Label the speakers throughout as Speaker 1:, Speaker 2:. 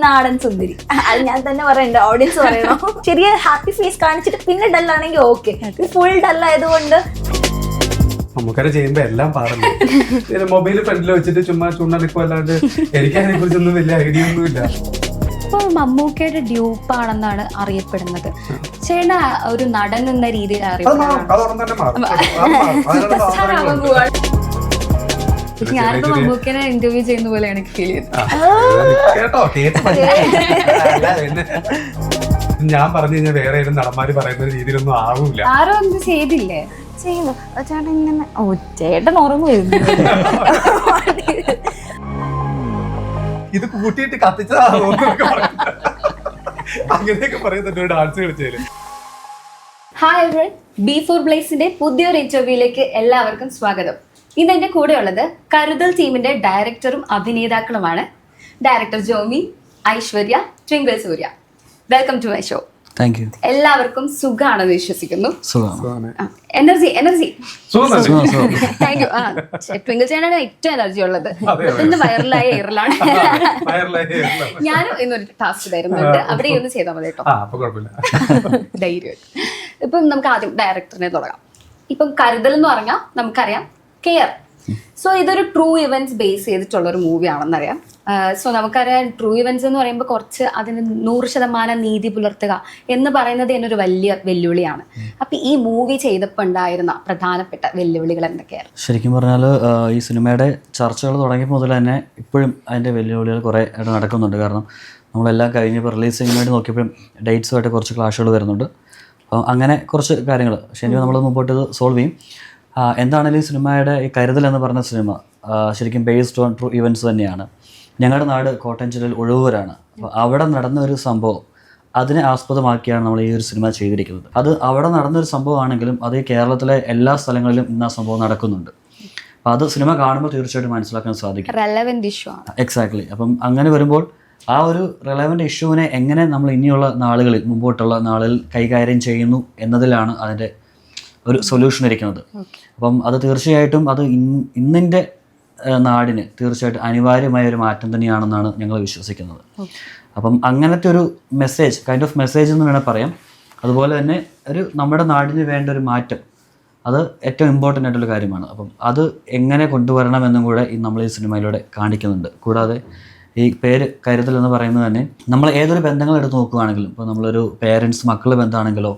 Speaker 1: നാടൻ സുന്ദരി. അത് ഞാൻ തന്നെ പറയണ്ട, ഓഡിയൻസ് പറയണോ? ചെറിയ ഹാപ്പി ഫേസ് കാണിച്ചിട്ട് പിന്നെ ഡല്ലാണെങ്കിൽ ഓക്കെ. ഫുൾ ഡല്ലായതുകൊണ്ട്
Speaker 2: നമുക്കത് ചെയ്യുമ്പോ എല്ലാം പറഞ്ഞു മൊബൈൽ ഫ്രണ്ടിൽ വെച്ചിട്ട് ചുമ്മാ ചൂണ്ടനിക്കും അല്ലാണ്ട് എനിക്ക് അതിനെ കുറിച്ചൊന്നും വലിയ ഐഡിയ ഒന്നുമില്ല.
Speaker 3: ഇപ്പൊ മമ്മൂക്കയുടെ ഡ്യൂപ്പാണെന്നാണ് അറിയപ്പെടുന്നത്. ചേട്ടൻ ഒരു നടൻ എന്ന രീതിയിൽ ഞാനിപ്പോ മമ്മൂക്കനെ ഇന്റർവ്യൂ ചെയ്യുന്ന പോലെ എനിക്ക് ഫീൽ
Speaker 2: ചെയ്തത്. ഞാൻ പറഞ്ഞു കഴിഞ്ഞാൽ വേറെ ഏതും നടന്മാര് പറയുന്ന രീതിയിലൊന്നും ആവൂല.
Speaker 3: ആരോ ഒന്നും ചെയ്തില്ലേ?
Speaker 1: ചെയ്യുന്നു ചേട്ടൻ ഇങ്ങനെ. ഓ ചേട്ടൻ ഓർമ്മ വരുന്നു.
Speaker 2: ഇത് കൂട്ടിയിട്ട് കത്തിച്ചതാണോ അങ്ങനെയൊക്കെ പറയുന്നുണ്ട് ഡാൻസ് കളിച്ചതില്.
Speaker 3: ഹായ് എവരിവൺ, B4 ബ്ലേസിന്റെ പുതിയൊരു ഇന്റർവ്യൂയിലേക്ക് എല്ലാവർക്കും സ്വാഗതം. ഇന്ന് എന്റെ കൂടെയുള്ളത് കരുതൽ ടീമിന്റെ ഡയറക്ടറും അഭിനേതാക്കളുമാണ് director Jomy, Aishwarya, Twinkle Surya. Welcome to my show.
Speaker 4: Thank you.
Speaker 3: എല്ലാവർക്കും സുഖാണെന്ന് വിശ്വസിക്കുന്നു.
Speaker 4: Energy
Speaker 3: thank you. ട്വിങ്കിൾ ചേട്ടനാണ് ഏറ്റവും എനർജി ഉള്ളത്. ഇന്ന് വൈറലായ എയറിലാണ്. ഞാനും ഇന്നൊരു ടാസ്ക് തരുന്നുണ്ട്, അവിടെ ഇരുന്ന് ചെയ്താൽ മതി കേട്ടോ. ധൈര്യം. ഇപ്പം നമുക്ക് ആദ്യം ഡയറക്ടറിനെ തുടങ്ങാം. ഇപ്പം കരുതൽ എന്ന് പറഞ്ഞാൽ നമുക്കറിയാം കെയർ. സോ ഇതൊരു ട്രൂ ഇവന്റ്സ് ബേസ് ചെയ്തിട്ടുള്ള ഒരു മൂവി ആണെന്നറിയാം. സോ നമുക്കറിയാം ട്രൂ ഇവന്റ്സ് എന്ന് പറയുമ്പോൾ കുറച്ച് അതിന് 100% നീതി പുലർത്തുക എന്ന് പറയുന്നത് തന്നെ ഒരു വലിയ വെല്ലുവിളിയാണ്. അപ്പൊ ഈ മൂവി ചെയ്തപ്പോൾ ഉണ്ടായിരുന്ന പ്രധാനപ്പെട്ട വെല്ലുവിളികൾ എന്തൊക്കെയായിരുന്നു?
Speaker 4: ശരിക്കും പറഞ്ഞാൽ ഈ സിനിമയുടെ ചർച്ചകൾ തുടങ്ങിയപ്പോൾ മുതൽ തന്നെ ഇപ്പോഴും അതിൻ്റെ വെല്ലുവിളികൾ കുറേ നടക്കുന്നുണ്ട്. കാരണം നമ്മളെല്ലാം കഴിഞ്ഞപ്പോൾ റിലീസിങ്ങിന് വേണ്ടി നോക്കിയപ്പോഴും ഡേറ്റ്സുമായിട്ട് കുറച്ച് ക്ലാഷുകൾ വരുന്നുണ്ട്. അപ്പോൾ അങ്ങനെ കുറച്ച് കാര്യങ്ങൾ ശരി നമ്മൾ മുമ്പോട്ട് സോൾവ് ചെയ്യും. എന്താണെങ്കിലും ഈ സിനിമയുടെ ഈ കരുതൽ എന്ന് പറഞ്ഞ സിനിമ ശരിക്കും ബേസ്ഡ് ഓൺ ട്രൂ ഇവൻറ്റ്സ് തന്നെയാണ്. ഞങ്ങളുടെ നാട് കോട്ടയം ജില്ലയിൽ ഉഴവൂരാണ്. അപ്പോൾ അവിടെ നടന്ന ഒരു സംഭവം അതിനെ ആസ്പദമാക്കിയാണ് നമ്മൾ ഈ ഒരു സിനിമ ചെയ്തിരിക്കുന്നത്. അത് അവിടെ നടന്നൊരു സംഭവമാണെങ്കിലും അത് ഈ കേരളത്തിലെ എല്ലാ സ്ഥലങ്ങളിലും ഇന്ന് ആ സംഭവം നടക്കുന്നുണ്ട്. അപ്പോൾ അത് സിനിമ കാണുമ്പോൾ തീർച്ചയായിട്ടും മനസ്സിലാക്കാൻ സാധിക്കും.
Speaker 3: റെലവന്റ് ഇഷ്യൂ ആണ്.
Speaker 4: എക്സാക്ട്ലി. അപ്പം അങ്ങനെ വരുമ്പോൾ ആ ഒരു റെലവൻറ്റ് ഇഷ്യൂവിനെ എങ്ങനെ നമ്മൾ ഇനിയുള്ള നാളുകളിൽ മുമ്പോട്ടുള്ള നാളുകളിൽ കൈകാര്യം ചെയ്യുന്നു എന്നതിലാണ് അതിൻ്റെ ഒരു സൊല്യൂഷൻ ഇരിക്കുന്നത്. അപ്പം അത് തീർച്ചയായിട്ടും അത് ഇന്നിൻ്റെ നാടിന് തീർച്ചയായിട്ടും അനിവാര്യമായ ഒരു മാറ്റം തന്നെയാണെന്നാണ് ഞങ്ങൾ വിശ്വസിക്കുന്നത്. അപ്പം അങ്ങനത്തെ ഒരു മെസ്സേജ്, കൈൻഡ് ഓഫ് മെസ്സേജ് എന്ന് വേണേൽ പറയാം. അതുപോലെ തന്നെ ഒരു നമ്മുടെ നാടിന് വേണ്ട ഒരു മാറ്റം, അത് ഏറ്റവും ഇമ്പോർട്ടൻ്റ് ആയിട്ടുള്ള കാര്യമാണ്. അപ്പം അത് എങ്ങനെ കൊണ്ടുവരണമെന്നും കൂടെ നമ്മൾ ഈ സിനിമയിലൂടെ കാണിക്കുന്നുണ്ട്. കൂടാതെ ഈ പേര് കരുതൽ എന്ന് പറയുന്നത് തന്നെ നമ്മൾ ഏതൊരു ബന്ധങ്ങൾ എടുത്ത് നോക്കുകയാണെങ്കിലും, ഇപ്പോൾ നമ്മളൊരു പേരൻസ് മക്കൾ ബന്ധമാണെങ്കിലോ,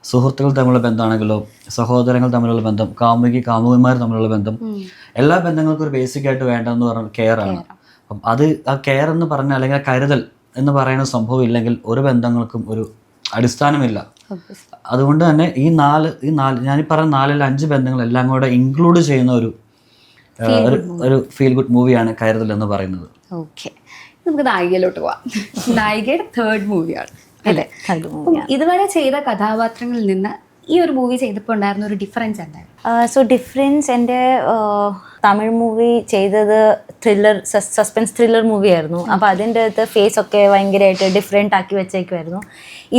Speaker 4: സുഹൃത്തുക്കൾ തമ്മിലുള്ള ബന്ധമാണെങ്കിലോ, സഹോദരങ്ങൾ തമ്മിലുള്ള ബന്ധം, കാമുകിമാർ തമ്മിലുള്ള ബന്ധം, എല്ലാ ബന്ധങ്ങൾക്കും ഒരു ബേസിക് ആയിട്ട് വേണ്ടതെന്ന് പറഞ്ഞാൽ കെയർ ആണ്. അപ്പം അത് ആ കെയർ എന്ന് പറഞ്ഞാൽ അല്ലെങ്കിൽ ആ കരുതൽ എന്ന് പറയുന്ന സംഭവം ഇല്ലെങ്കിൽ ഒരു ബന്ധങ്ങൾക്കും ഒരു അടിസ്ഥാനമില്ല. അതുകൊണ്ട് തന്നെ ഈ നാല് ഞാനീ പറഞ്ഞ 4-5 ബന്ധങ്ങൾ എല്ലാം കൂടെ ഇൻക്ലൂഡ് ചെയ്യുന്ന ഒരു ഫീൽ ഗുഡ് മൂവിയാണ് കരുതൽ എന്ന് പറയുന്നത്.
Speaker 3: ഓക്കെ, നമുക്ക് നായികയിലോട്ട് പോവാം. നായികയുടെ 3rd മൂവിയാണ് അല്ലേ? ഇതുവരെ ചെയ്ത കഥാപാത്രങ്ങളിൽ നിന്ന് ഈ ഒരു മൂവി ചെയ്തപ്പോൾ ഉണ്ടായിരുന്ന ഒരു ഡിഫറൻസ് എന്തായിരുന്നു?
Speaker 1: സോ ഡിഫറൻസ്, എൻ്റെ തമിഴ് മൂവി ചെയ്തത് സസ്പെൻസ് ത്രില്ലർ മൂവിയായിരുന്നു. അപ്പോൾ അതിൻ്റെ അകത്ത് ഫേസ് ഒക്കെ ഭയങ്കരമായിട്ട് ഡിഫറെൻ്റ് ആക്കി വെച്ചേക്കുമായിരുന്നു.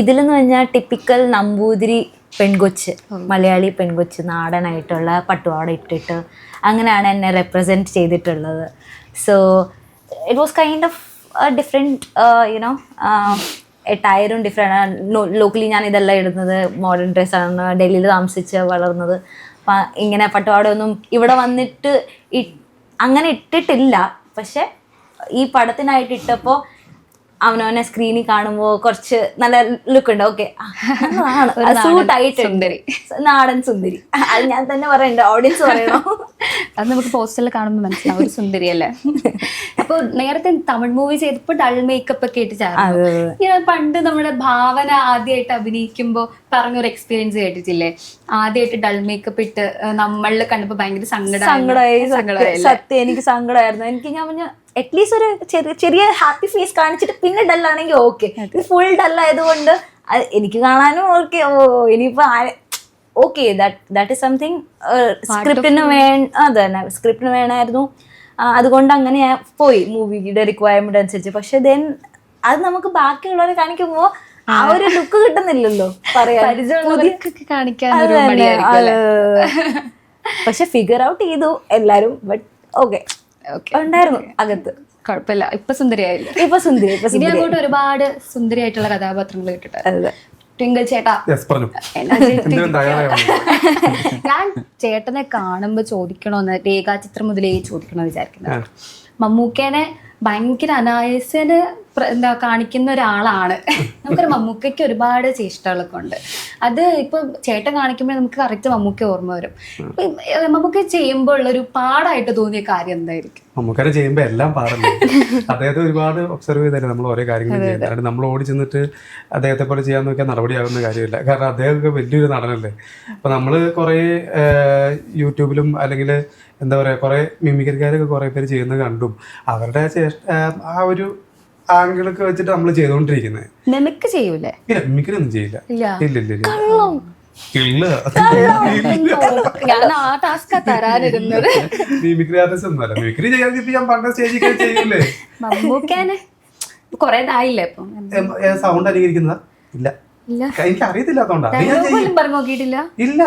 Speaker 1: ഇതിലെന്ന് പറഞ്ഞാൽ ടിപ്പിക്കൽ നമ്പൂതിരി പെൺകൊച്ച്, മലയാളി പെൺകൊച്ച്, നാടനായിട്ടുള്ള പട്ടുപാവാട ഇട്ടിട്ട് അങ്ങനെയാണ് എന്നെ റെപ്രസെൻറ്റ് ചെയ്തിട്ടുള്ളത്. So it was kind of different you know എട്ടയറും ഡിഫറെൻ്റ്. ലോക്കലി ഞാൻ ഇതെല്ലാം ഇടുന്നത് മോഡേൺ ഡ്രസ്സാണ്, ഡൽഹിയിൽ താമസിച്ച് വളർന്നത്. അപ്പം ഇങ്ങനെ പട്ടുപാടൊന്നും ഇവിടെ വന്നിട്ട് അങ്ങനെ ഇട്ടിട്ടില്ല. പക്ഷെ ഈ പടത്തിനായിട്ട് ഇട്ടപ്പോൾ അവനവനെ സ്ക്രീനിൽ കാണുമ്പോൾ കുറച്ച് നല്ല ലുക്ക് ഉണ്ട്. ഓക്കെ, സൂട്ടായിട്ടുണ്ട്, നാടൻ സുന്ദരി. അത് ഞാൻ തന്നെ പറയണ്ട, ഓഡിയൻസ് പറയണോ?
Speaker 3: അത് നമുക്ക് പോസ്റ്ററിൽ കാണുമ്പോൾ മനസ്സിലാവും, ഒരു സുന്ദരി അല്ലേ? അപ്പോൾ നേരത്തെ തമിഴ് മൂവി ചെയ്തപ്പോൾ ഡൾ മേക്കപ്പ് ഒക്കെ ഇട്ട് ചേർന്നു. പണ്ട് നമ്മുടെ ഭാവന ആദ്യമായിട്ട് അഭിനയിക്കുമ്പോൾ പറഞ്ഞൊരു എക്സ്പീരിയൻസ് കേട്ടിട്ടില്ലേ? ആദ്യമായിട്ട് ഡൾ മേക്കപ്പ് ഇട്ട് നമ്മളിൽ കണ്ടപ്പോൾ ഭയങ്കര
Speaker 1: സങ്കടമായി. സത്യം, എനിക്ക് സങ്കടമായിരുന്നു. ഞാൻ പറഞ്ഞ അറ്റ്ലീസ്റ്റ് ഒരു ചെറിയ ഹാപ്പി ഫേസ് കാണിച്ചിട്ട് പിന്നെ ഡല്ലാണെങ്കിൽ ഓക്കെ. ഫുൾ ഡല്ലായതുകൊണ്ട് എനിക്ക് കാണാനും ഓക്കെ. ഇനിയിപ്പോ ഓക്കെ, ദാറ്റ് ഇസ് സംതിങ് സ്ക്രിപ്റ്റിന് അതന്നെ സ്ക്രിപ്റ്റിന് വേണമായിരുന്നു. അതുകൊണ്ട് അങ്ങനെ പോയി മൂവിയുടെ റിക്വയർമെന്റ് അനുസരിച്ച്. പക്ഷെ ദെൻ അത് നമുക്ക് ബാക്കിയുള്ളവരെ കാണിക്കുമ്പോൾ ആ ഒരു ലുക്ക് കിട്ടുന്നില്ലല്ലോ പറയാൻ. പക്ഷെ ഫിഗർ ഔട്ട് ചെയ്തു എല്ലാരും. ബട്ട് ഓക്കെ ഉണ്ടായിരുന്നു അകത്ത്.
Speaker 3: കുഴപ്പമില്ല, ഇപ്പൊ സുന്ദരിയായില്ലേ?
Speaker 1: ഇപ്പൊ സുന്ദരി
Speaker 3: ഇനി അങ്ങോട്ട് ഒരുപാട് സുന്ദരിയായിട്ടുള്ള കഥാപാത്രങ്ങൾ കിട്ടിട്ട്. ട്വിങ്കിൾ ചേട്ടാ, ഞാൻ ചേട്ടനെ കാണുമ്പോ ചോദിക്കണോന്ന് രേഖാചിത്രം മുതലേ ചോദിക്കണമെന്ന് വിചാരിക്കുന്നത്. മമ്മൂക്കേനെ ഭയങ്കര അനായാസന് എന്താ കാണിക്കുന്ന ഒരാളാണ്. നമുക്കൊരു മമ്മൂക്കയ്ക്ക് ഒരുപാട് ചേഷ്ടകളൊക്കെ ഉണ്ട്. അത് ഇപ്പൊ ചേട്ടൻ കാണിക്കുമ്പോൾ നമുക്ക് കറക്റ്റ് മമ്മൂക്ക ഓർമ്മ വരും. മമ്മൂക്ക ചെയ്യുമ്പോൾ ഉള്ളൊരു പാടായിട്ട് തോന്നിയ കാര്യം എന്തായിരിക്കും?
Speaker 2: മമ്മൂക്കനെ ചെയ്യുമ്പോൾ എല്ലാം പാടല്ലേ. അദ്ദേഹത്തെ ഒരുപാട് ഒബ്സർവ് ചെയ്തല്ലേ നമ്മൾ ഓരോ കാര്യങ്ങൾ ചെയ്യുന്നത്. നമ്മൾ ഓടി ചെന്നിട്ട് അദ്ദേഹത്തെ പോലെ ചെയ്യാൻ നോക്കിയാൽ നടപടിയാകുന്ന കാര്യമില്ല. കാരണം അദ്ദേഹമൊക്കെ വലിയൊരു നടനല്ലേ. അപ്പൊ നമ്മൾ കുറേ യൂട്യൂബിലും അല്ലെങ്കിൽ എന്താ പറയുക കുറേ മിമിക്രിക്കാരൊക്കെ കുറേ പേര് ചെയ്യുന്നത് കണ്ടും അവരുടെ ആ ഒരു ആംഗിളൊക്കെ വെച്ചിട്ട് നമ്മൾ ചെയ്തുകൊണ്ടിരിക്കുന്നത്.
Speaker 3: മിമിക്രി ചെയ്യൂലേ?
Speaker 2: ഇല്ല, മിമിക്രി ഒന്നും ചെയ്യില്ല. ഇല്ല.
Speaker 3: ഞാൻ ആ ടാസ്കാ തരാനിരുന്നത്.
Speaker 2: മിമിക്രി ആർട്ടിസ്റ്റ് ഒന്നുമല്ല. മിമിക്രി ചെയ്യാൻ ഞാൻ പണ്ട് സ്റ്റേജിൽ ചെയ്യൂലേ.
Speaker 3: മമ്മൂക്കേനെ കൊറേ ആയില്ലേ ഇപ്പൊ
Speaker 2: സൗണ്ട് അനുകരിക്കുന്നതാ? ഇല്ല, എനിക്ക് അറിയത്തില്ലാത്തോണ്ടാണ്
Speaker 3: പറഞ്ഞു നോക്കിയിട്ടില്ല.
Speaker 2: ഇല്ല,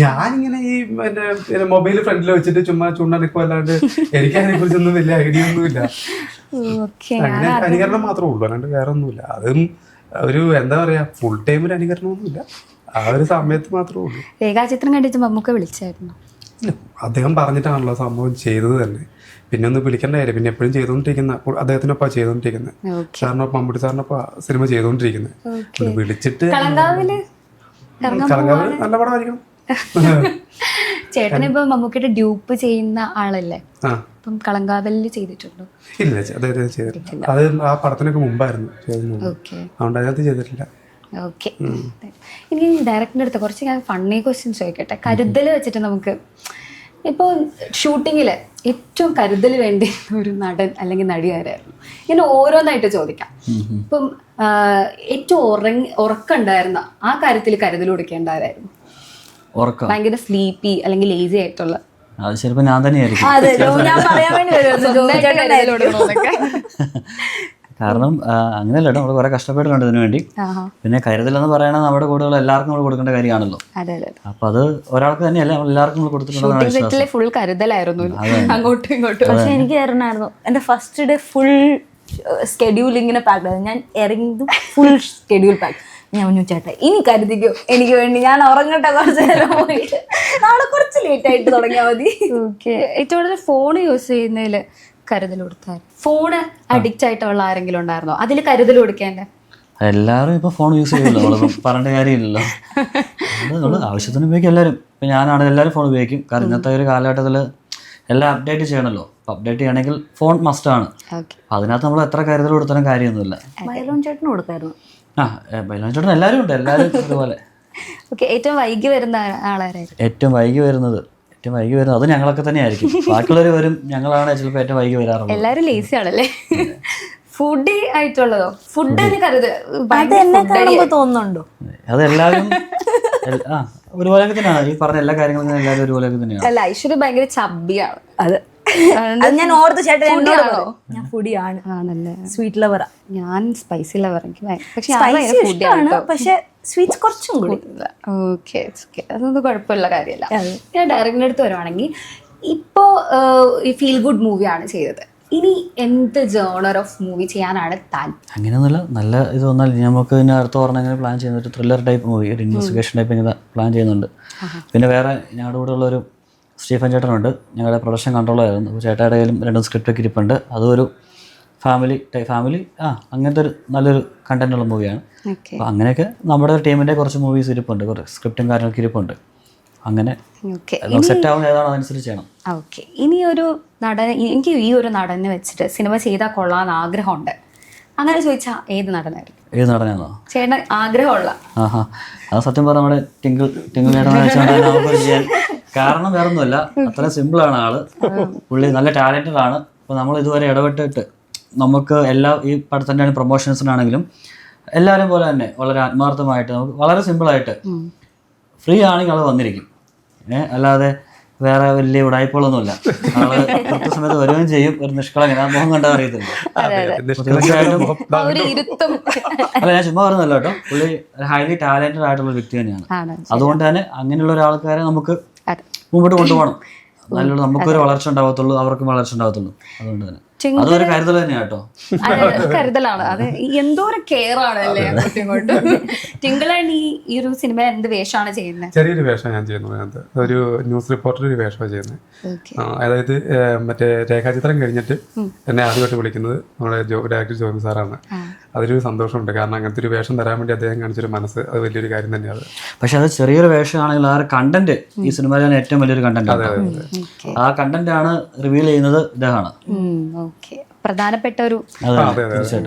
Speaker 2: ഞാനിങ്ങനെ ഈ എന്റെ മൊബൈൽ ഫ്രണ്ടിൽ വെച്ചിട്ട് ചുമ്മാ ചൂണ്ടാനിക്കോ അല്ലാണ്ട് എനിക്ക് അതിനെ കുറിച്ചൊന്നും വലിയ ഐഡിയ ഒന്നുമില്ല. അങ്ങനെ അനുകരണം മാത്രമേ ഉള്ളൂ, അല്ലാണ്ട് വേറെ ഒന്നുമില്ല. അതും ഒരു എന്താ പറയാ ഫുൾ ടൈം ഒരു അനുകരണമൊന്നുമില്ല, ആ ഒരു സമയത്ത് മാത്രമേ ഉള്ളൂ.
Speaker 3: രേഖാചിത്രം കണ്ടിട്ട് മമ്മൂക്ക വിളിച്ചായിരുന്നു?
Speaker 2: ഇല്ല, അദ്ദേഹം പറഞ്ഞിട്ടാണല്ലോ സംഭവം ചെയ്തത് തന്നെ. പിന്നെ ഒന്ന് വിളിക്കേണ്ട കാര്യം. പിന്നെ എപ്പോഴും ചെയ്തുകൊണ്ടിരിക്കുന്ന അദ്ദേഹത്തിനൊപ്പം ചെയ്തുകൊണ്ടിരിക്കുന്നത്, സാറിനൊപ്പം മമ്മൂട്ടി സാറിനൊപ്പം സിനിമ ചെയ്തുകൊണ്ടിരിക്കുന്നത്. വിളിച്ചിട്ട് കളങ്കാവില് നല്ല പടമായിരിക്കണം.
Speaker 3: ചേട്ടനിപ്പോ മമ്മൂക്കയുടെ ഡ്യൂപ്പ് ചെയ്യുന്ന ആളല്ലേ? അപ്പം കളങ്കാവലില് ചെയ്തിട്ടുണ്ടോ?
Speaker 2: ഇല്ല, അദ്ദേഹം ചെയ്തിട്ടില്ല. അത് ആ പടത്തിനൊക്കെ മുമ്പായിരുന്നു ചെയ്തിരുന്നത്, അതുകൊണ്ട് അതിനകത്ത് ചെയ്തിട്ടില്ല.
Speaker 3: ഓക്കെ, ഇനി ഡയറക്ടറിന്റെ അടുത്ത് കുറച്ച് ഞാൻ ഫണ്ണി ക്വസ്റ്റ്യൻസ് ചോദിക്കട്ടെ. കരുതൽ വെച്ചിട്ട് നമുക്ക് ഇപ്പോൾ ഷൂട്ടിങ്ങിൽ ഏറ്റവും കരുതൽ വേണ്ടി ഒരു നടൻ അല്ലെങ്കിൽ നടിയാരായിരുന്നു? ഇങ്ങനെ ഓരോന്നായിട്ട് ചോദിക്കാം. ഇപ്പം ഏറ്റവും ഉറക്കമുണ്ടായിരുന്ന ആ കാര്യത്തിൽ കരുതൽ കൊടുക്കേണ്ടവരായിരുന്നു? ഭയങ്കര സ്ലീപ്പി അല്ലെങ്കിൽ ലേസി ആയിട്ടുള്ള?
Speaker 4: അത് ചിലപ്പോൾ ഞാൻ തന്നെയായിരിക്കും. കാരണം അങ്ങനെയല്ല, നമ്മൾ കുറെ കഷ്ടപ്പെടുന്നുണ്ട് ഇതിനു വേണ്ടി. പിന്നെ കരുതലെന്ന് പറയണത് നമ്മുടെ കൂടെയുള്ള എല്ലാവർക്കും നമ്മൾ കൊടുക്കേണ്ട കാര്യമാണല്ലോ. അപ്പൊ അത് ഒരാൾക്ക് തന്നെയല്ല, നമ്മൾ എല്ലാവർക്കും നമ്മൾ കൊടുത്തിട്ടുണ്ടെന്നാണ്
Speaker 3: ഫുൾ കരുതലായിരുന്നു അങ്ങോട്ടും ഇങ്ങോട്ടും.
Speaker 1: പക്ഷെ എനിക്ക് ഇറങ്ങായിരുന്നു. എന്റെ ഫസ്റ്റ് ഡേ ഫുൾ സ്കെഡ്യൂൾ ഇങ്ങനെ പാക്ഡ് ആയിരുന്നു. ഞാൻ ഇറങ്ങിയതും ഫുൾ സ്കെഡ്യൂൾ പാക്ക്. ഞാൻ പറഞ്ഞു ചേട്ടാ ഇനി കരുതിക്കോ, എനിക്ക് വേണ്ടി ഞാൻ ഉറങ്ങട്ടെ കുറച്ച് നേരം പോയിട്ട്, നാളെ കുറച്ച് ലേറ്റ് ആയിട്ട് തുടങ്ങിയാൽ മതി.
Speaker 3: ഓക്കെ, ഏറ്റവും കൂടുതൽ ഫോൺ യൂസ് ചെയ്യുന്നതിൽ കരുതൽ കൊടുത്താൽ? ഫോണ് അഡിക്റ്റ് ആയിട്ടുള്ള ആരെങ്കിലും ഉണ്ടായിരുന്നോ? അതിൽ കരുതൽ കൊടുക്കേണ്ട?
Speaker 4: എല്ലാവരും ഇപ്പൊ ഫോൺ യൂസ് ചെയ്യുമല്ലോ, നമ്മളിപ്പം പറഞ്ഞ കാര്യമില്ലല്ലോ. നമ്മൾ ആവശ്യത്തിന് ഉപയോഗിക്കും എല്ലാവരും. ഇപ്പം ഞാനാണെങ്കിൽ എല്ലാവരും ഫോൺ ഉപയോഗിക്കും. കാരണം ഇന്നത്തെ ഒരു കാലഘട്ടത്തിൽ എല്ലാം അപ്ഡേറ്റ് ചെയ്യണമല്ലോ. അപ്പം അപ്ഡേറ്റ് ചെയ്യണമെങ്കിൽ ഫോൺ മസ്റ്റാണ്. അതിനകത്ത് നമ്മൾ എത്ര കരുതൽ കൊടുത്താലും കാര്യമൊന്നുമില്ല.
Speaker 1: ബൈലോൺ ചേട്ടന് കൊടുക്കായിരുന്നു.
Speaker 4: ബൈലോൺ ചേട്ടൻ എല്ലാവരും ഉണ്ട്, എല്ലാവരും അതുപോലെ.
Speaker 3: ഏറ്റവും വൈകി വരുന്ന ആളാരായിരുന്നു?
Speaker 4: ഏറ്റവും വൈകി വരുന്നത് അത് ഞങ്ങളൊക്കെ തന്നെയായിരിക്കും. ബാക്കിയുള്ളവർ വരും, ഞങ്ങളാണ് ചിലപ്പോൾ ഏറ്റവും വൈകി വരാറുള്ളത്.
Speaker 3: എല്ലാവരും ലേസി ആണല്ലേ? ഫുഡി ആയിട്ടുള്ളതോ? ഫുഡിന് കരുതൽ
Speaker 1: തോന്നുന്നുണ്ടോ?
Speaker 4: അതെല്ലാവരും ഒരുപോലെയൊക്കെ തന്നെയാണ്. ഈ പറഞ്ഞ എല്ലാ കാര്യങ്ങളും എല്ലാവരും ഒരുപോലെയൊക്കെ തന്നെയാണ്.
Speaker 3: അല്ല, ഐശ്വര്യ ഭയങ്കര ചബ്ബിയാണ്.
Speaker 1: അത് ഞാൻ ഓർത്ത് ചേട്ടൻ ഞാൻ ഫുഡിയാണ്.
Speaker 3: ആണല്ലേ?
Speaker 1: സ്വീറ്റ് ലവറാ.
Speaker 3: ഞാൻ സ്പൈസി ലവർ.
Speaker 1: പക്ഷെ സ്വീറ്റ്സ് കുറച്ചും കൂടി.
Speaker 3: ഓക്കെ, അതൊന്നും കുഴപ്പമില്ല കാര്യമല്ല. ഞാൻ ഡയറക്ടറിന്റെ അടുത്ത് വരുവാണെങ്കിൽ ഇപ്പോൾ ഈ ഫീൽ ഗുഡ് മൂവിയാണ് ചെയ്തത്. ഇനി എന്ത് ജോണർ ഓഫ് മൂവി ചെയ്യാനാണ് താല്പര്യം?
Speaker 4: അങ്ങനെയൊന്നുമില്ല, നല്ല ഇത് വന്നാൽ നമുക്ക് പിന്നെ അടുത്ത പറഞ്ഞ പ്ലാൻ ചെയ്യുന്നത് ത്രില്ലർ ടൈപ്പ് മൂവി, ഒരു ഇൻവെസ്റ്റിഗേഷൻ ടൈപ്പ് ഇങ്ങനെ പ്ലാൻ ചെയ്യുന്നുണ്ട്. പിന്നെ വേറെ ഞങ്ങളുടെ കൂടെ ഉള്ളൊരു സ്റ്റീഫൻ ചേട്ടനുണ്ട്, ഞങ്ങളുടെ പ്രൊഡക്ഷൻ കൺട്രോളായിരുന്നു. അപ്പോൾ ചേട്ടായുടെ കയ്യിലും 2 സ്ക്രിപ്റ്റൊക്കെ ഇരിപ്പുണ്ട്. അതും ഒരു ഫാമിലി അങ്ങനത്തെ ഒരു നല്ലൊരു കണ്ടന്റുള്ള മൂവിയാണ്. അപ്പോൾ അങ്ങനെയൊക്കെ നമ്മുടെ ടീമിൻ്റെ കുറച്ച് മൂവീസ് ഇരിപ്പുണ്ട്, കുറച്ച് സ്ക്രിപ്റ്റും കാര്യങ്ങളൊക്കെ ഇരിപ്പുണ്ട്. അങ്ങനെ സെറ്റ് ആവുന്ന ഏതാണോ അതനുസരിച്ച് ചെയ്യണം.
Speaker 3: ഓക്കെ, ഇനി ഒരു നടൻ, എനിക്ക് ഈ ഒരു നടനെ വെച്ചിട്ട് സിനിമ ചെയ്താൽ കൊള്ളാൻ ആഗ്രഹമുണ്ട്, അങ്ങനെ ചോദിച്ചാൽ ഏത് നടനായിരിക്കും?
Speaker 4: ഏത് നടനാണോ
Speaker 3: ചേട്ടൻ ആഗ്രഹമുള്ള?
Speaker 4: അത് സത്യം പറഞ്ഞാൽ നമ്മുടെ ടിങ്കിൾ ചേട്ടൻ ചെയ്യാൻ കാരണം വേറെ ഒന്നുമല്ല, അത്ര സിമ്പിളാണ് ആള്. പുള്ളി നല്ല ടാലന്റഡ് ആണ്. അപ്പോൾ നമ്മൾ ഇതുവരെ ഇടപെട്ടിട്ട് നമുക്ക് എല്ലാ ഈ പടത്തിൻ്റെ പ്രൊമോഷൻസിനാണെങ്കിലും എല്ലാവരും പോലെ തന്നെ വളരെ ആത്മാർത്ഥമായിട്ട് നമുക്ക് വളരെ സിമ്പിളായിട്ട് ഫ്രീ ആണെങ്കിൽ ആൾ വന്നിരിക്കും. അല്ലാതെ വേറെ വലിയ ഉടായ്പകളൊന്നുമില്ല. ആള് കൃത്യസമയത്ത് വരികയും ചെയ്യും. ഒരു നിഷ്കളങ്കൻ, ആ മുഖം കണ്ടാൽ അറിയത്തില്ല. തീർച്ചയായിട്ടും അല്ല, ഞാൻ ചുമ്മാ പറയുന്നല്ലോ കേട്ടോ. പുള്ളി ഹൈലി ടാലന്റഡ് ആയിട്ടുള്ള വ്യക്തി തന്നെയാണ്. അതുകൊണ്ട് തന്നെ അങ്ങനെയുള്ള ഒരാൾക്കാരെ നമുക്ക് മുമ്പോട്ട് കൊണ്ടുപോകണം. നല്ലോണം നമുക്കൊരു വളർച്ച ഉണ്ടാകത്തുള്ളൂ, അവർക്കും വളർച്ച ഉണ്ടാകത്തുള്ളൂ. അതുകൊണ്ട് തന്നെ അതൊരു കരുതൽ തന്നെയാണ് കേട്ടോ.
Speaker 3: അത് കരുതലാണ്. അത് എന്തോരം കെയർ ആണ് അല്ലേ അങ്ങോട്ടും ഇങ്ങോട്ടും. ടിങ്കിളാണ് ഈ ഒരു സിനിമ എന്ത് വേഷമാണ് ചെയ്യുന്നത്?
Speaker 2: ചെറിയൊരു വേഷം ഞാൻ ചെയ്യുന്നത്, ഒരു ന്യൂസ് റിപ്പോർട്ടർ ഒരു വേഷമാണ് ചെയ്യുന്നത്. അതായത് മറ്റേ രേഖാചിത്രം കഴിഞ്ഞിട്ട് എന്നെ ആദ്യമായിട്ട് വിളിക്കുന്നത് നമ്മുടെ ഡയറക്ടർ ജോയിൻ സാറാണ്. അതൊരു സന്തോഷമുണ്ട്. കാരണം അങ്ങനത്തെ ഒരു വേഷം തരാൻ വേണ്ടി അദ്ദേഹം കാണിച്ചൊരു മനസ്സ്, അത് വലിയൊരു കാര്യം തന്നെയാണ്.
Speaker 4: പക്ഷെ അത് ചെറിയൊരു വേഷമാണെങ്കിൽ ആ കണ്ടന്റ് ഈ സിനിമയിലാണ് ഏറ്റവും വലിയൊരു കണ്ടന്റ്. ആ കണ്ടന്റ് ആണ് റിവീൽ ചെയ്യുന്നത് ഇദ്ദേഹമാണ്.
Speaker 3: പ്രധാനപ്പെട്ട ഒരു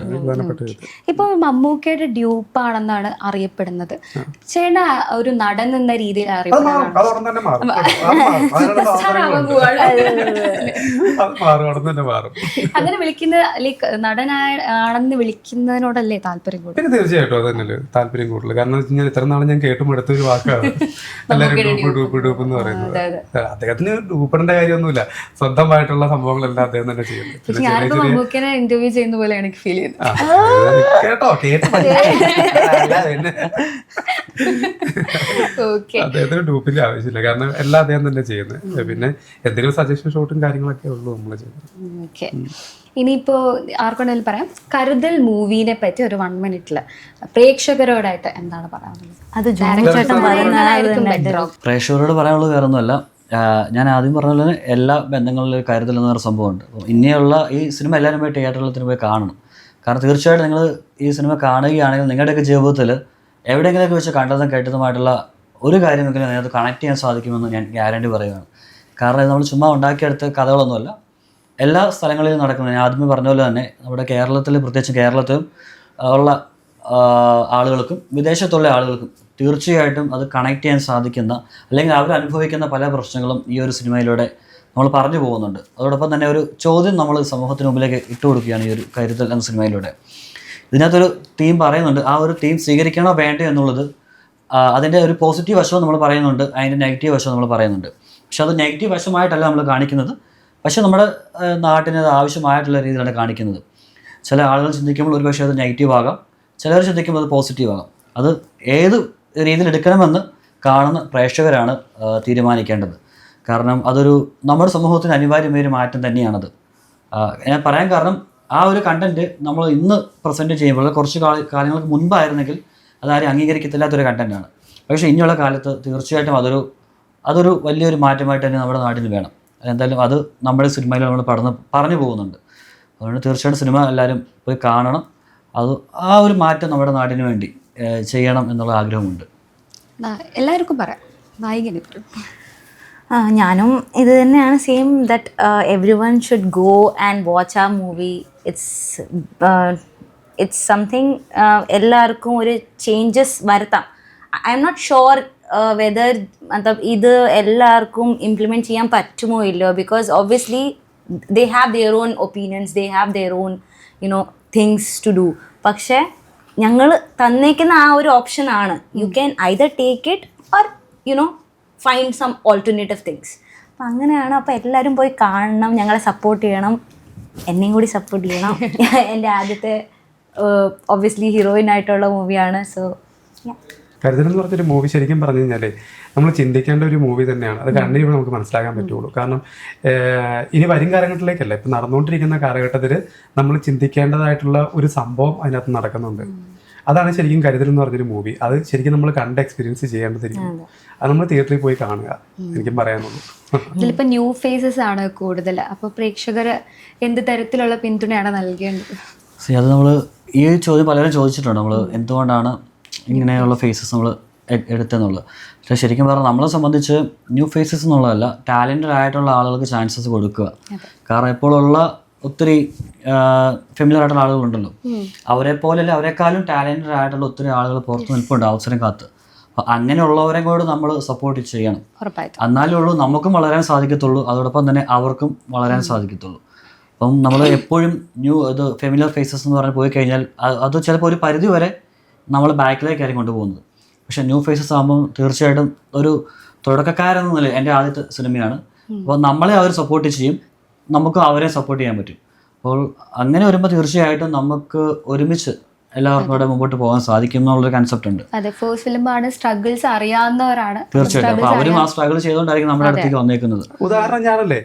Speaker 3: ഇപ്പൊ മമ്മൂക്കയുടെ ഡ്യൂപ്പാണെന്നാണ് അറിയപ്പെടുന്നത്. ചേട്ടൻ ഒരു നടൻ എന്ന രീതിയിൽ അങ്ങനെ വിളിക്കുന്ന ലൈക്ക് നടനാണെന്ന് വിളിക്കുന്നതിനോടല്ലേ താല്പര്യം കൂടുതൽ?
Speaker 2: പിന്നെ തീർച്ചയായിട്ടും അത് തന്നെയല്ലേ താല്പര്യം കൂടുതൽ. കാരണം ഇത്ര നാളെ ഞാൻ കേട്ടുമെടുത്ത ഒരു വാക്കാണ് എല്ലാവരും ഡൂപ്പ് എന്ന് പറയുന്നത്. അദ്ദേഹത്തിന് ഡൂപ്പിടേണ്ട കാര്യമൊന്നുമില്ല, സ്വന്തമായിട്ടുള്ള സംഭവങ്ങളെല്ലാം അദ്ദേഹം തന്നെ ചെയ്യുന്നത്.
Speaker 3: മമ്മൂക്കനെ ഇന്റർവ്യൂ ചെയ്യുന്ന പോലെ എനിക്ക് ഫീൽ ചെയ്യുന്നത്.
Speaker 2: അദ്ദേഹത്തിന് ഡൂപ്പിന്റെ ആവശ്യമില്ല, കാരണം എല്ലാം അദ്ദേഹം തന്നെ ചെയ്യുന്നത്. പിന്നെ എന്തെങ്കിലും സജഷൻ ഷോട്ടും കാര്യങ്ങളൊക്കെ ഉള്ളൂ നമ്മൾ ചെയ്യുന്നത്.
Speaker 3: ഇനിയിപ്പോ ആർക്കൊണ്ടെങ്കിലും പറയാം, കരുതൽ മൂവിനെ പറ്റി ഒരു 1 മിനിറ്റില് പ്രേക്ഷകരോടായിട്ട് എന്താണ് പറയാനുള്ളത്?
Speaker 1: അത്
Speaker 4: പ്രേക്ഷകരോട് പറയാനുള്ളത് വേറൊന്നുമല്ല, ഞാൻ ആദ്യം പറഞ്ഞ പോലെ എല്ലാ ബന്ധങ്ങളിലും കരുതൽ എന്ന് പറയുന്ന സംഭവമുണ്ട്. അപ്പോൾ ഇനിയുള്ള ഈ സിനിമ എല്ലാവരും പോയി തിയേറ്ററിൽ പോയി കാണണം. കാരണം തീർച്ചയായിട്ടും നിങ്ങൾ ഈ സിനിമ കാണുകയാണെങ്കിൽ നിങ്ങളുടെയൊക്കെ ജീവിതത്തിൽ എവിടെയെങ്കിലുമൊക്കെ വെച്ച് കണ്ടതും കേട്ടതുമായിട്ടുള്ള ഒരു കാര്യമെങ്കിലും അതിനകത്ത് കണക്ട് ചെയ്യാൻ സാധിക്കുമെന്ന് ഞാൻ ഗ്യാരണ്ടി പറയുകയാണ്. കാരണം ഇത് നമ്മൾ ചുമ്മാ ഉണ്ടാക്കിയെടുത്ത കഥകളൊന്നുമല്ല, എല്ലാ സ്ഥലങ്ങളിലും നടക്കുന്നത്. ഞാൻ ആദ്യമേ പറഞ്ഞ പോലെ തന്നെ നമ്മുടെ കേരളത്തിൽ, പ്രത്യേകിച്ച് കേരളത്തിലും ഉള്ള ആളുകൾക്കും വിദേശത്തുള്ള ആളുകൾക്കും തീർച്ചയായിട്ടും അത് കണക്ട് ചെയ്യാൻ സാധിക്കുന്ന, അല്ലെങ്കിൽ അവർ അനുഭവിക്കുന്ന പല പ്രശ്നങ്ങളും ഈ ഒരു സിനിമയിലൂടെ നമ്മൾ പറഞ്ഞു പോകുന്നുണ്ട്. അതോടൊപ്പം തന്നെ ഒരു ചോദ്യം നമ്മൾ സമൂഹത്തിന് മുമ്പിലേക്ക് ഇട്ട് കൊടുക്കുകയാണ് ഈ ഒരു കരുതൽ എന്ന സിനിമയിലൂടെ. ഇതിനകത്തൊരു തീം പറയുന്നുണ്ട്, ആ ഒരു തീം സ്വീകരിക്കണോ വേണ്ടോ എന്നുള്ളത് അതിൻ്റെ ഒരു പോസിറ്റീവ് വശവും നമ്മൾ പറയുന്നുണ്ട്, അതിൻ്റെ നെഗറ്റീവ് വശവും നമ്മൾ പറയുന്നുണ്ട്. പക്ഷെ അത് നെഗറ്റീവ് വശമായിട്ടല്ല നമ്മൾ കാണിക്കുന്നത്, പക്ഷെ നമ്മുടെ നാട്ടിന് അത് ആവശ്യമായിട്ടുള്ള രീതിയിലാണ് കാണിക്കുന്നത്. ചില ആളുകൾ ചിന്തിക്കുമ്പോൾ ഒരു പക്ഷേ അത് നെഗറ്റീവ് ആകാം, ചിലർ ചിന്തിക്കുമ്പോൾ അത് പോസിറ്റീവ് ആകാം. അത് ഏത് രീതിയിൽ എടുക്കണമെന്ന് കാണുന്ന പ്രേക്ഷകരാണ് തീരുമാനിക്കേണ്ടത്. കാരണം അതൊരു നമ്മുടെ സമൂഹത്തിന് അനിവാര്യമായ ഒരു മാറ്റം തന്നെയാണത്. ഞാൻ പറയാൻ കാരണം ആ ഒരു കണ്ടൻറ്റ് നമ്മൾ ഇന്ന് പ്രസൻറ്റ് ചെയ്യുമ്പോൾ കുറച്ച് കാലങ്ങൾക്ക് മുൻപായിരുന്നെങ്കിൽ അതാരും അംഗീകരിക്കത്തില്ലാത്തൊരു കണ്ടൻറ്റാണ്. പക്ഷേ ഇനിയുള്ള കാലത്ത് തീർച്ചയായിട്ടും അതൊരു വലിയൊരു മാറ്റമായിട്ട് തന്നെ നമ്മുടെ നാട്ടിൽ വേണം. എന്തായാലും അത് നമ്മുടെ സിനിമയിൽ നമ്മൾ പറഞ്ഞു പോകുന്നുണ്ട്. അതുകൊണ്ട് തീർച്ചയായിട്ടും സിനിമ എല്ലാവരും പോയി കാണണം. അത് ആ ഒരു മാറ്റം നമ്മുടെ നാടിന് വേണ്ടി ചെയ്യണം എന്നുള്ള ആഗ്രഹമുണ്ട്.
Speaker 3: എല്ലാവർക്കും പറയാം, നായികന്
Speaker 1: ഞാനും ഇത് തന്നെയാണ്, same that everyone should go and watch a movie. It's something എല്ലാവർക്കും ഒരു ചേഞ്ചസ് വരുത്താം. I am not sure whether ഇത് എല്ലാവർക്കും ഇംപ്ലിമെൻറ്റ് ചെയ്യാൻ പറ്റുമോ ഇല്ലയോ, because obviously they have their own opinions, they have their own things to do. പക്ഷേ ഞങ്ങൾ തന്നേക്കുന്ന ആ ഒരു ഓപ്ഷനാണ്, you can either take it or find some alternative things. അപ്പം അങ്ങനെയാണ്. അപ്പോൾ എല്ലാവരും പോയി കാണണം, ഞങ്ങളെ സപ്പോർട്ട് ചെയ്യണം, എന്നെയും കൂടി സപ്പോർട്ട് ചെയ്യണം. എൻ്റെ ആദ്യത്തെ ഒബ്വിയസ്ലി ഹീറോയിൻ ആയിട്ടുള്ള മൂവിയാണ്. സോ
Speaker 2: കരുതൽ എന്ന് പറഞ്ഞൊരു മൂവി ശരിക്കും പറഞ്ഞു കഴിഞ്ഞാൽ നമ്മൾ ചിന്തിക്കേണ്ട ഒരു മൂവി തന്നെയാണ്. അത് കണ്ടിട്ട് നമുക്ക് മനസ്സിലാക്കാൻ പറ്റുള്ളൂ. കാരണം ഇനി വരും കാലഘട്ടത്തിലേക്കല്ല, ഇപ്പം നടന്നുകൊണ്ടിരിക്കുന്ന കാലഘട്ടത്തിൽ നമ്മൾ ചിന്തിക്കേണ്ടതായിട്ടുള്ള ഒരു സംഭവം അതിനകത്ത് നടക്കുന്നുണ്ട്. അതാണ് ശരിക്കും കരുതൽ എന്ന് പറഞ്ഞൊരു മൂവി. അത് ശരിക്കും നമ്മൾ കണ്ട് എക്സ്പീരിയൻസ് ചെയ്യേണ്ടതിരിക്കും. അത് നമ്മൾ തിയേറ്ററിൽ പോയി കാണുക, എനിക്കും പറയാനുള്ളൂ.
Speaker 3: ഇതിലിപ്പോൾ ന്യൂ ഫേസസ് ആണ് കൂടുതൽ. അപ്പോൾ പ്രേക്ഷകർ എന്ത് തരത്തിലുള്ള പിന്തുണയാണ് നൽകേണ്ടത്?
Speaker 4: അത് നമ്മൾ ഈ ചോദ്യം പലരും ചോദിച്ചിട്ടുണ്ട്, നമ്മൾ എന്തുകൊണ്ടാണ് ഇങ്ങനെയുള്ള ഫേസസ് നമ്മൾ എടുത്തെന്നുള്ളത്. പക്ഷേ ശരിക്കും പറഞ്ഞാൽ നമ്മളെ സംബന്ധിച്ച് ന്യൂ ഫേസസ് എന്നുള്ളതല്ല, ടാലൻറ്റഡ് ആയിട്ടുള്ള ആളുകൾക്ക് ചാൻസസ് കൊടുക്കുക. കാരണം ഇപ്പോഴുള്ള ഒത്തിരി ഫെമിലിയർ ആയിട്ടുള്ള ആളുകളുണ്ടല്ലോ, അവരെപ്പോലെയല്ല അവരെക്കാളും ടാലൻറ്റഡ് ആയിട്ടുള്ള ഒത്തിരി ആളുകൾ പുറത്ത് നിൽപ്പുണ്ട് അവസരം കാത്ത്. അപ്പോൾ അങ്ങനെയുള്ളവരെ കൂടെ നമ്മൾ സപ്പോർട്ട് ചെയ്യണം. എന്നാലേ ഉള്ളൂ നമുക്കും വളരാൻ സാധിക്കത്തുള്ളൂ, അതോടൊപ്പം തന്നെ അവർക്കും വളരാൻ സാധിക്കത്തുള്ളൂ. അപ്പം നമ്മൾ എപ്പോഴും ഫെമിലിയർ ഫേസസ് എന്ന് പറഞ്ഞ് പോയി കഴിഞ്ഞാൽ അത് ചിലപ്പോൾ ഒരു പരിധി വരെ നമ്മൾ ബാക്കിലേക്കായിരിക്കും കൊണ്ടുപോകുന്നത്. പക്ഷേ ന്യൂ ഫേസസ് ആകുമ്പോൾ തീർച്ചയായിട്ടും ഒരു തുടക്കക്കാരെന്ന നിലയിൽ എൻ്റെ ആദ്യത്തെ സിനിമയാണ്. അപ്പോൾ നമ്മളെ അവർ സപ്പോർട്ട് ചെയ്യും, നമുക്ക് അവരെ സപ്പോർട്ട് ചെയ്യാൻ പറ്റും. അപ്പോൾ അങ്ങനെ വരുമ്പോൾ തീർച്ചയായിട്ടും നമുക്ക് ഒരുമിച്ച് എല്ലാവർക്കും കൂടെ മുമ്പോട്ട് പോകാൻ സാധിക്കും എന്നുള്ളൊരു കൺസെപ്റ്റ് ഉണ്ട്.
Speaker 3: അതെ, ഫസ്റ്റ് ഫിലിമാണ്, സ്ട്രഗിൾസ് അറിയാവുന്നവരാണ്
Speaker 4: തീർച്ചയായിട്ടും. അപ്പോൾ അവരും ആ സ്ട്രഗിൾ ചെയ്തുകൊണ്ടായിരിക്കും നമ്മുടെ അടുത്തേക്ക് വന്നേക്കുന്നത്.
Speaker 2: ഉദാഹരണം ഞാനല്ലേ,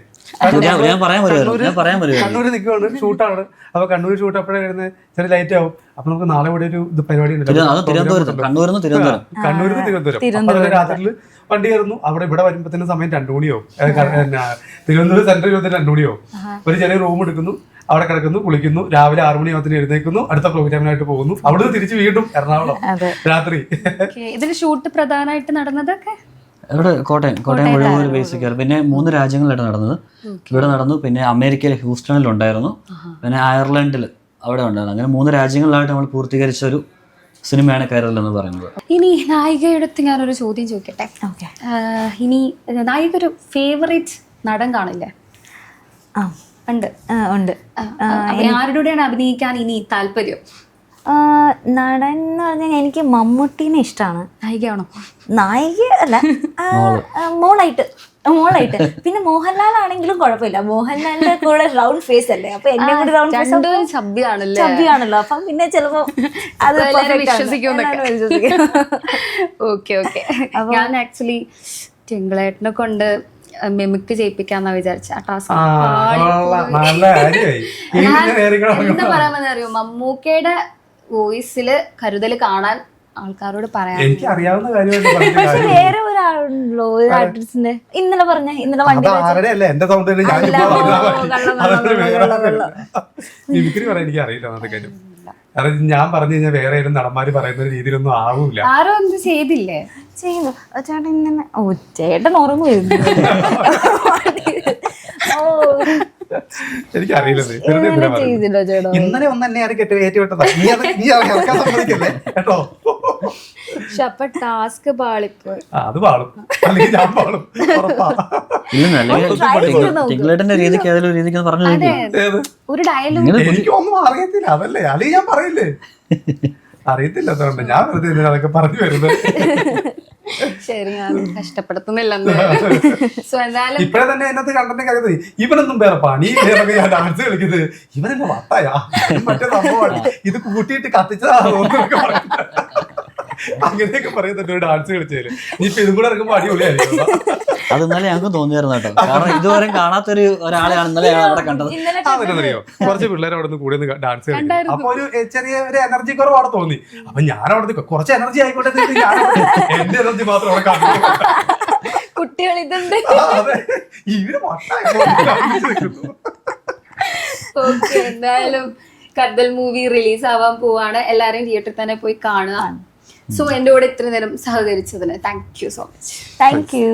Speaker 4: ഞാൻ പറയാൻ വരുമായിരുന്നു
Speaker 2: കണ്ണൂർ നിൽക്കുവാണ്, ഷൂട്ടാണ്. അപ്പൊ കണ്ണൂർ ഷൂട്ട് അപ്പോഴേ വരുന്നത് ചെറിയ ലൈറ്റ് ആവും. അപ്പൊ നമുക്ക് നാളെ ഇവിടെ ഒരു ഇത് പരിപാടി ഉണ്ട്,
Speaker 4: കണ്ണൂരിൽ നിന്ന് തിരുവനന്തപുരം.
Speaker 2: അപ്പൊ രാത്രിയിൽ വണ്ടി കയറുന്നു. അവിടെ ഇവിടെ വരുമ്പോഴത്തേനും സമയം 2 മണിയാവും. തിരുവനന്തപുരം സെൻട്രൽ 2 മണിയാവും. ഒരു ചെറിയ റൂം എടുക്കുന്നു, അവിടെ കിടക്കുന്നു, കുളിക്കുന്നു, രാവിലെ 6 മണിയാവുന്നതിന് എഴുന്നേക്കുന്നു, അടുത്ത പ്രോഗ്രാമിനായിട്ട് പോകുന്നു. അവിടുന്ന് തിരിച്ച് വീണ്ടും എറണാകുളം രാത്രി.
Speaker 3: ഇതിന്റെ ഷൂട്ട് പ്രധാനമായിട്ട് നടന്നതൊക്കെ
Speaker 4: ഇവിടെ കോട്ടയം മുഴുവൻ ബേസിക്. പിന്നെ 3 രാജ്യങ്ങളിലാണ് നടന്നത്. ഇവിടെ നടന്നു, പിന്നെ അമേരിക്കയിൽ ഹ്യൂസ്റ്റണിൽ ഉണ്ടായിരുന്നു, പിന്നെ അയർലൻഡിൽ അവിടെ ഉണ്ടായിരുന്നു. അങ്ങനെ 3 രാജ്യങ്ങളിലായിട്ട് നമ്മൾ പൂർത്തീകരിച്ച ഒരു സിനിമയാണ് കൈരൽ എന്ന് പറയുന്നത്.
Speaker 3: ഇനി നായികയുടെ അടുത്ത് ഞാനൊരു ചോദ്യം ചോദിക്കട്ടെ. ഇനി നായിക ഒരു ഫേവറേറ്റ് നടൻ കാണില്ലേ? ഉണ്ട്. ആരുടെ കൂടെയാണ് അഭിനയിക്കാൻ ഇനി താല്പര്യം?
Speaker 1: നടൻ എന്ന് പറഞ്ഞാൽ എനിക്ക് മമ്മൂട്ടീനെ ഇഷ്ടമാണ്.
Speaker 3: നായികയാണോ?
Speaker 1: നായിക അല്ല, മോളായിട്ട്. പിന്നെ മോഹൻലാൽ ആണെങ്കിലും കുഴപ്പമില്ല. മോഹൻലാലിന്റെ കൂടെ റൗണ്ട് ഫേസ് അല്ലേ, അപ്പൊ എന്നെ കൂടെ റൗണ്ട് ഫേസ് ചബ്ബിയാണല്ലോ. അപ്പം പിന്നെ ചിലപ്പോ അത്
Speaker 3: വിശ്വസിക്കും. ഓക്കെ. ഞാൻ ആക്ച്വലി ടിങ്കിളേട്ടനെ കൊണ്ട് മെമിക്ക് ചെയ്യിപ്പിക്കാന്നാ വിചാരിച്ച. ആ ടാസ്ക് എന്താ പറയാമെന്ന് അറിയോ, മമ്മൂക്കയുടെ വോയിസില് കരുതൽ കാണാൻ ആൾക്കാരോട് പറയാം.
Speaker 2: എനിക്ക് അറിയാവുന്ന കാര്യമാണ്.
Speaker 1: പക്ഷെ വേറെ ഒരാളുണ്ടല്ലോ, ഒരു ആർട്ടിസ്റ്റിന്റെ ഇന്നലെ വണ്ടി
Speaker 2: എന്റെ സൗണ്ട് മിമിക്രി പറയാൻ എനിക്ക് അറിയില്ല അന്നത്തെ കാര്യം. കാരണം ഞാൻ പറഞ്ഞു കഴിഞ്ഞാൽ വേറെ ഏതും നടന്മാര് പറയുന്ന രീതിയിലൊന്നും ആവൂല.
Speaker 3: ആരോ എന്ത് ചെയ്തില്ലേ?
Speaker 1: ചെയ്തു ചേട്ടൻ ഇങ്ങനെ. ചേട്ടൻ ഉറങ്ങുമായിരുന്നു.
Speaker 2: എനിക്കറിയില്ലേ ഇന്നലെ ഒന്ന് എന്നെ ആരും ഏറ്റുവിട്ടതാ. കേട്ടോ,
Speaker 3: ടാസ്ക് പാളിപ്പോയി.
Speaker 2: അത് പാളും, അല്ലെങ്കിൽ ഞാൻ പാളും.
Speaker 3: ഒരു ഡയലോഗ്
Speaker 2: എനിക്കൊന്നും അറിയത്തില്ല, അതല്ലേ, അല്ലെങ്കിൽ ഞാൻ പറയില്ലേ. അറിയത്തില്ല, അതുകൊണ്ട് ഞാൻ വെറുതെ അതൊക്കെ പറഞ്ഞു വരുന്നത്.
Speaker 3: ശരി, ഞാൻ കഷ്ടപ്പെടുത്തുന്നില്ല.
Speaker 2: ഇപ്പഴേ തന്നെ അതിനകത്ത് കണ്ടന്റ് കരുതി ഇവനൊന്നും വേറെ പണി ഞാൻ ഡാൻസ് കളിക്കുന്നത്, ഇവനെന്നെ വട്ടായാ മറ്റേ സംഭവമാണ്, ഇത് കൂട്ടിയിട്ട് കത്തിച്ചതാണോ അങ്ങനെയൊക്കെ പറയുന്നുണ്ട് ഡാൻസ് കളിച്ചാല്. നീ ഇപ്പൊ ഇതും കൂടെ ഇറങ്ങുമ്പോ അടിപൊളിയായിരിക്കും.
Speaker 4: അത് ഇന്നലെ ഞങ്ങൾക്ക് തോന്നിയായിരുന്നു കേട്ടോ, കാരണം ഇതുവരെ കാണാത്തൊരു ഒരാളെയാണ് ഇന്നലെ അവിടെ കണ്ടത്.
Speaker 2: അതെന്നറിയോ, കുറച്ച് പിള്ളേർ അവിടെ നിന്ന് കൂടെ ഡാൻസ് കളിക്കും. അപ്പൊ ഒരു ചെറിയ ഒരു എനർജി കുറവ് അവിടെ തോന്നി. അപ്പൊ ഞാൻ അവിടെ കുറച്ച് എനർജി ആയിക്കോട്ടെ, എന്റെ എനർജി മാത്രം അവിടെ കാണും.
Speaker 3: കുട്ടികൾ ഇതുണ്ട്.
Speaker 2: ഇവര്
Speaker 3: ഓക്കെ, എന്തായാലും കർദൽ മൂവി റിലീസ് ആവാൻ പോവാണ്. എല്ലാരും തിയേറ്ററിൽ തന്നെ പോയി കാണുക. സോ എന്റെ കൂടെ ഇത്ര നേരം സഹകരിച്ചതിന് thank you so much.
Speaker 1: Thank you.